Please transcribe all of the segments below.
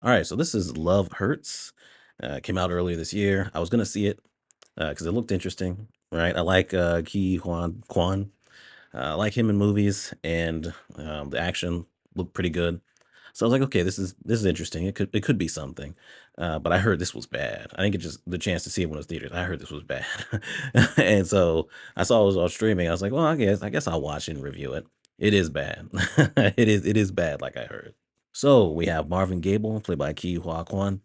All right, so this is Love Hurts. Came out earlier this year. I was gonna see it because it looked interesting, right? I like Ki Huan Kwan. I like him in movies, and the action looked pretty good. So I was like, okay, this is interesting. It could be something. But I heard this was bad. I didn't get just the chance to see it when it was theaters. I heard this was bad, and so I saw it was on streaming. I was like, well, I guess I'll watch it and review it. It is bad. It is bad, like I heard. So we have Marvin Gable, played by Ki Hua Kwan.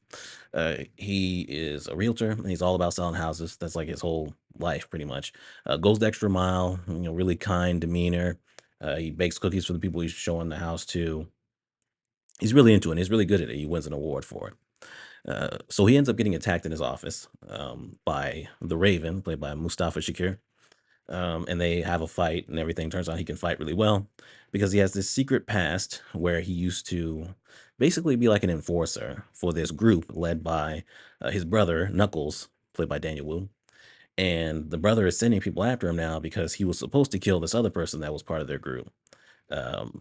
He is a realtor, and he's all about selling houses. That's like his whole life, pretty much. Goes the extra mile. Really kind demeanor. He bakes cookies for the people he's showing the house to. He's really into it. And he's really good at it. He wins an award for it. So he ends up getting attacked in his office by the Raven, played by Mustafa Shakir, and they have a fight and everything. Turns out he can fight really well because he has this secret past where he used to basically be like an enforcer for this group led by his brother Knuckles, played by Daniel Wu. And the brother is sending people after him now because he was supposed to kill this other person that was part of their group,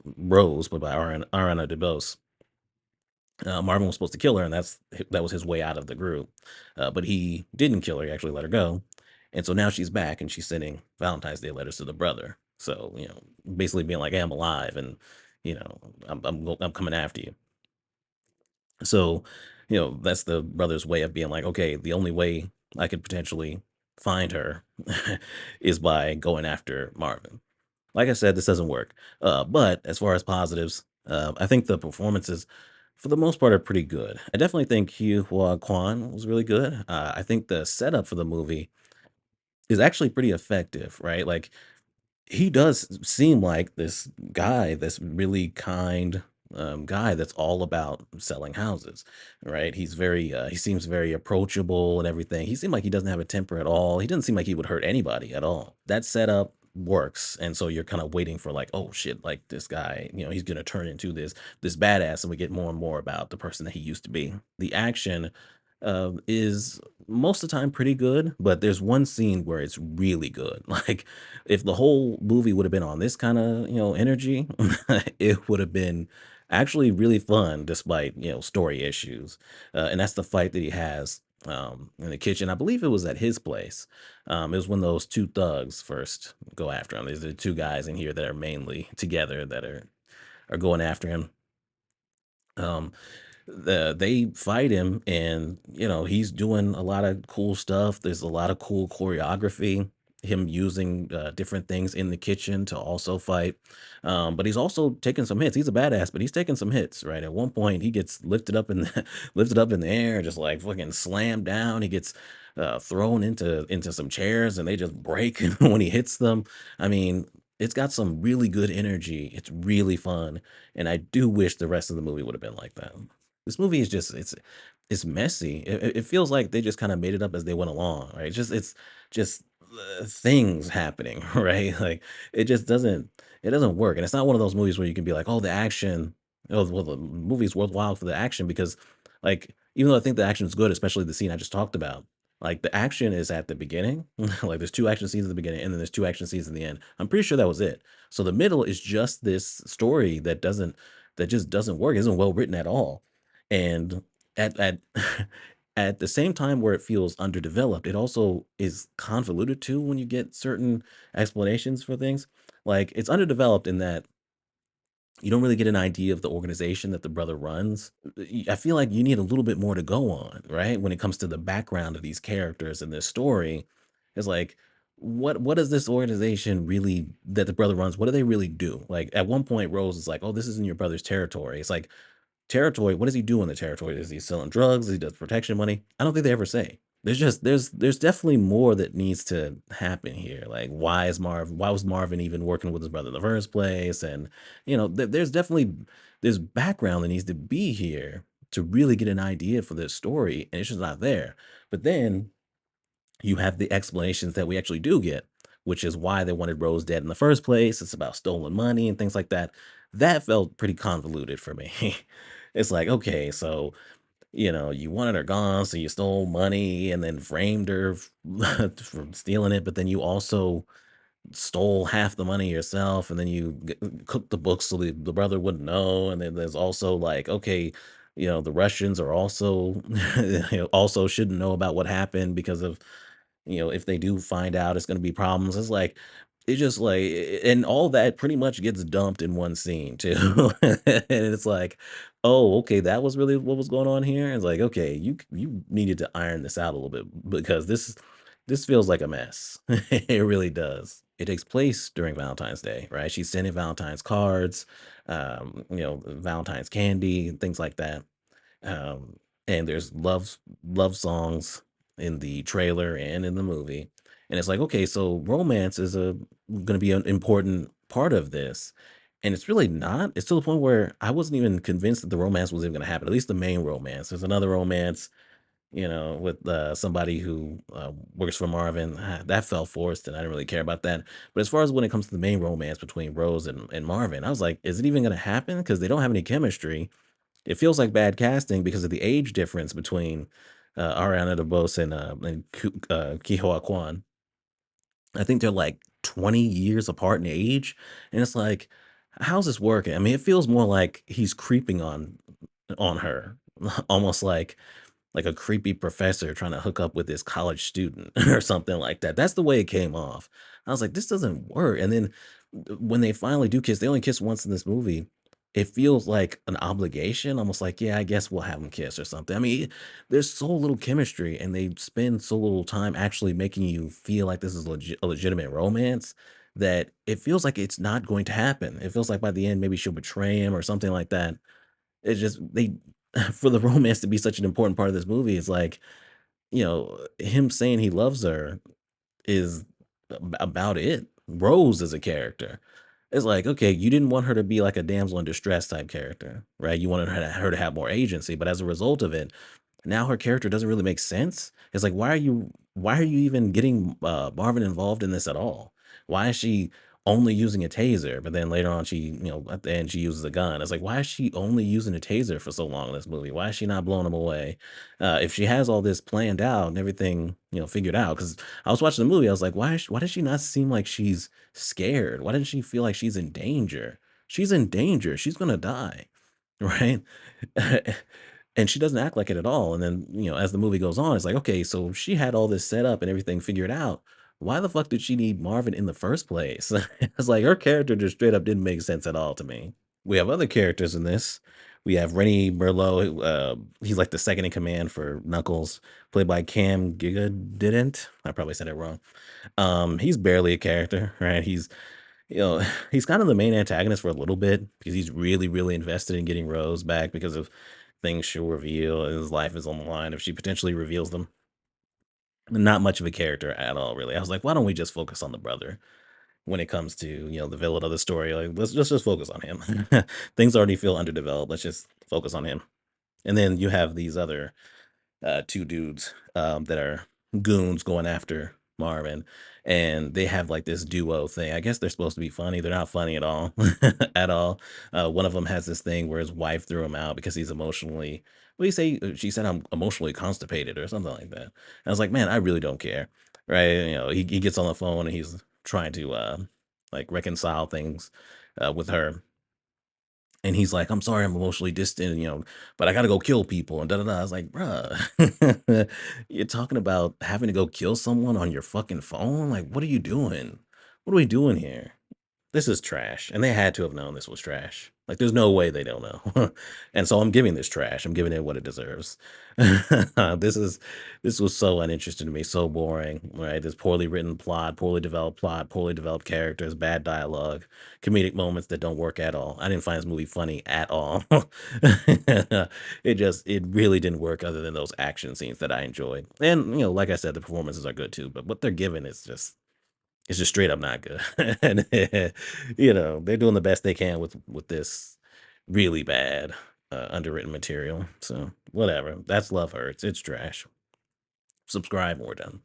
Rose, played by Ariana DeBose. Marvin was supposed to kill her, and that was his way out of the group. But he didn't kill her; he actually let her go. And so now she's back, and she's sending Valentine's Day letters to the brother. So basically being like, "Hey, I'm alive, and I'm coming after you." So that's the brother's way of being like, "Okay, the only way I could potentially find her is by going after Marvin." Like I said, this doesn't work. But as far as positives, I think the performances, for the most part, are pretty good. I definitely think Hugh Hua Kwan was really good. I think the setup for the movie is actually pretty effective, right? Like he does seem like this guy, this really kind guy that's all about selling houses, right? He seems very approachable and everything. He seemed like he doesn't have a temper at all. He doesn't seem like he would hurt anybody at all. That setup works, and so you're kind of waiting for like, oh shit, like this guy, he's gonna turn into this badass, and we get more and more about the person that he used to be. The action is most of the time pretty good, but there's one scene where it's really good. Like if the whole movie would have been on this kind of energy, it would have been actually really fun despite story issues. And that's the fight that he has in the kitchen. I believe it was at his place. It was when those two thugs first go after him. There's the two guys in here that are mainly together that are going after him. um they fight him, and he's doing a lot of cool stuff. There's a lot of cool choreography, him using different things in the kitchen to also fight. But he's also taking some hits. He's a badass, but he's taking some hits, right? At one point he gets lifted up in lifted up in the air, just like fucking slammed down. He gets thrown into some chairs, and they just break when he hits them. I mean, it's got some really good energy. It's really fun, and I do wish the rest of the movie would have been like that. This movie is just it's messy. It feels like they just kind of made it up as they went along, right? It's just things happening, right? Like it doesn't work, and it's not one of those movies where you can be like, oh, the action, oh, well, the movie's worthwhile for the action because, like, even though I think the action is good, especially the scene I just talked about. Like the action is at the beginning, like there's two action scenes at the beginning, and then there's two action scenes in the end. I'm pretty sure that was it. So the middle is just this story that just doesn't work, isn't well written at all. And at at the same time where it feels underdeveloped, it also is convoluted too when you get certain explanations for things. Like it's underdeveloped in that you don't really get an idea of the organization that the brother runs. I feel like you need a little bit more to go on, right? When it comes to the background of these characters and this story, it's like, what does this organization really that the brother runs? What do they really do? Like at one point, Rose is like, "Oh, this isn't your brother's territory." It's like territory. What does he do in the territory? Is he selling drugs? He does protection money? I don't think they ever say. There's definitely more that needs to happen here. Like why was Marvin even working with his brother in the first place? And there's background that needs to be here to really get an idea for this story, and it's just not there. But then you have the explanations that we actually do get, which is why they wanted Rose dead in the first place. It's about stolen money and things like that. That felt pretty convoluted for me. It's like, okay, so you wanted her gone, so you stole money and then framed her from stealing it, but then you also stole half the money yourself, and then you cooked the books so the brother wouldn't know. And then there's also like, okay, The Russians are also also shouldn't know about what happened because of if they do find out, it's gonna be problems. It's like it's just like and all that pretty much gets dumped in one scene too. And it's like, "Oh, okay, that was really what was going on here?" It's like, "Okay, you needed to iron this out a little bit because this feels like a mess." It really does. It takes place during Valentine's Day, right? She's sending Valentine's cards, Valentine's candy, and things like that. And there's love songs in the trailer and in the movie, and it's like, okay, so romance is a going to be an important part of this, and it's really not. It's to the point where I wasn't even convinced that the romance was even going to happen. At least the main romance. There's another romance, with somebody who works for Marvin. That fell forced, and I didn't really care about that. But as far as when it comes to the main romance between Rose and Marvin, I was like, is it even going to happen? Because they don't have any chemistry. It feels like bad casting because of the age difference between, Ariana DeBose and Ke Huy Quan. I think they're like 20 years apart in age, and it's like, how's this working? I mean, it feels more like he's creeping on her, almost like a creepy professor trying to hook up with this college student or something like that. That's the way it came off. I was like, this doesn't work. And then when they finally do kiss, they only kiss once in this movie. It feels like an obligation, almost like, yeah, I guess we'll have them kiss or something. I mean, there's so little chemistry and they spend so little time actually making you feel like this is a legitimate romance that it feels like it's not going to happen. It feels like by the end, maybe she'll betray him or something like that. It's just they for the romance to be such an important part of this movie, it's like, him saying he loves her is about it. Rose is a character. It's like, okay, you didn't want her to be like a damsel in distress type character, right? You wanted her to have more agency, but as a result of it, now her character doesn't really make sense. It's like, why are you even getting Marvin involved in this at all? Why is she only using a taser? But then later on, at the end she uses a gun. It's like, why is she only using a taser for so long in this movie? Why is she not blowing him away? If she has all this planned out and everything, figured out, because I was watching the movie, I was like, why does she not seem like she's scared? Why doesn't she feel like she's in danger? She's in danger. She's gonna die, right? And she doesn't act like it at all. And then, as the movie goes on, it's like, okay, so she had all this set up and everything figured out. Why the fuck did she need Marvin in the first place? It's like her character just straight up didn't make sense at all to me. We have other characters in this. We have Rennie Merlot. He's like the second in command for Knuckles, played by Cam Giga. Didn't I probably said it wrong? He's barely a character, right? You know, he's kind of the main antagonist for a little bit because he's really, really invested in getting Rose back because of things she'll reveal, and his life is on the line if she potentially reveals them. Not much of a character at all, really. I was like, why don't we just focus on the brother when it comes to the villain of the story? Like, let's just focus on him. Things already feel underdeveloped. Let's just focus on him. And then you have these other two dudes that are goons going after Marvin, and they have like this duo thing. I guess they're supposed to be funny. They're not funny at all, at all. One of them has this thing where his wife threw him out because he's emotionally. What do you say? She said I'm emotionally constipated or something like that. And I was like, man, I really don't care, right? He gets on the phone and he's trying to like reconcile things with her, and he's like, "I'm sorry, I'm emotionally distant, but I gotta go kill people and da da da." I was like, "Bruh, you're talking about having to go kill someone on your fucking phone? Like, what are you doing? What are we doing here?" This is trash, and they had to have known this was trash. Like, there's no way they don't know. And so I'm giving this trash. I'm giving it what it deserves. This is this was so uninteresting to me, so boring, right? This poorly written plot, poorly developed characters, bad dialogue, comedic moments that don't work at all. I didn't find this movie funny at all. It really didn't work other than those action scenes that I enjoyed. And like I said, the performances are good too, but what they're given is just it's just straight up not good. And they're doing the best they can with this really bad underwritten material. So whatever. That's Love Hurts. It's trash. Subscribe and we're done.